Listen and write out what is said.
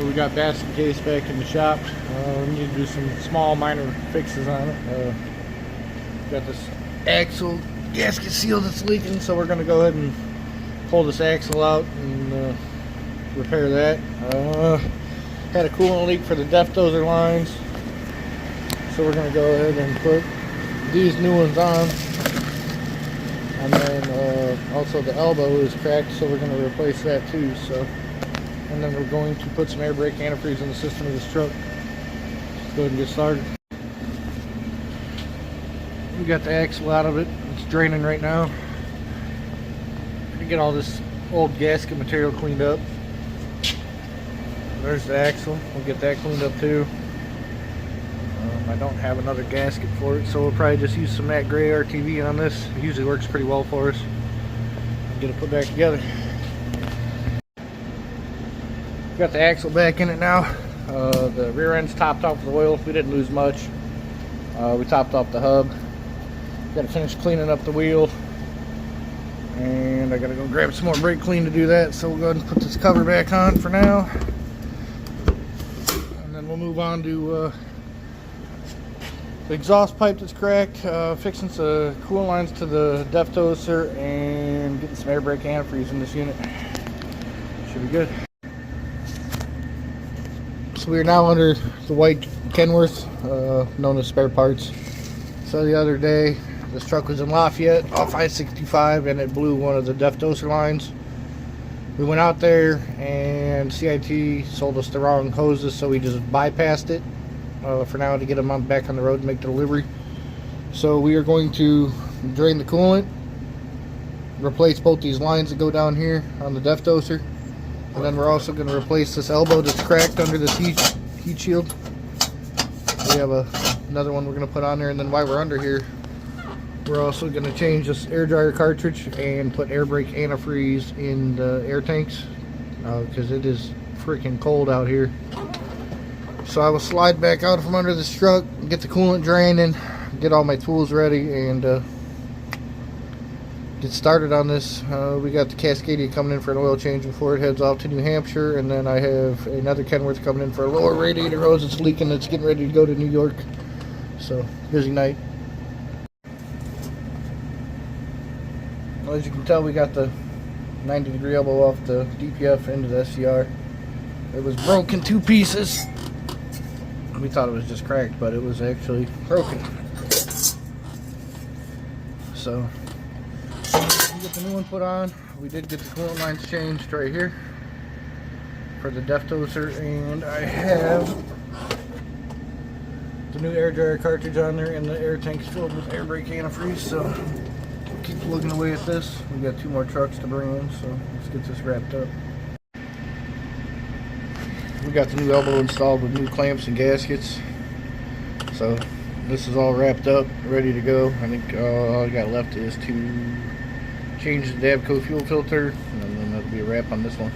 We got basket case back in the shop. We need to do some small minor fixes on it. Got this axle gasket seal that's leaking, so we're going to go ahead and pull this axle out and repair that. Had a coolant leak for the depth dozer lines, so we're going to go ahead and put these new ones on. And then also the elbow is cracked, so we're going to replace that too. So, and then we're going to put some air brake antifreeze in the system of this truck. Let's go ahead and get started. We got the axle out of it. It's draining right now. To get all this old gasket material cleaned up. There's the axle. We'll get that cleaned up too. I don't have another gasket for it, so we'll probably just use some matte gray RTV on this. It usually works pretty well for us. Get it put back together. Got the axle back in it now. The rear end's topped off with oil. We didn't lose much. We topped off the hub. Got to finish cleaning up the wheel, and I got to go grab some more brake clean to do that. So we'll go ahead and put this cover back on for now, and then we'll move on to the exhaust pipe that's cracked, fixing some coolant lines to the depth dozer, and getting some air brake antifreeze in this unit. Should be good. So we are now under the white Kenworth, known as spare parts. So the other day, this truck was in Lafayette off I-65, and it blew one of the depth dozer lines. We went out there, and CIT sold us the wrong hoses, so we just bypassed it for now to get them back on the road and make the delivery. So we are going to drain the coolant, replace both these lines that go down here on the depth dozer, and then we're also going to replace this elbow that's cracked under this heat shield. We have another one we're going to put on there, and then while we're under here, we're also going to change this air dryer cartridge and put air brake antifreeze in the air tanks because it is freaking cold out here. So I will slide back out from under this truck, get the coolant draining, get all my tools ready, and get started on this. We got the Cascadia coming in for an oil change before it heads off to New Hampshire, and then I have another Kenworth coming in for a lower radiator hose that's leaking, that's getting ready to go to New York. So busy night. Well, as you can tell, we got the 90-degree elbow off the DPF into the SCR. It was broken 2 pieces. We thought it was just cracked, but it was actually broken. So we get the new one put on. We did get the coolant lines changed right here for the depth dozer, and I have the new air dryer cartridge on there, and the air tank's filled with air brake antifreeze. So we'll keep looking away at this. We got 2 more trucks to bring in, so let's get this wrapped up. We got the new elbow installed with new clamps and gaskets, so this is all wrapped up, ready to go. I think all I got left is to change the Dabco fuel filter, and then that'll be a wrap on this one.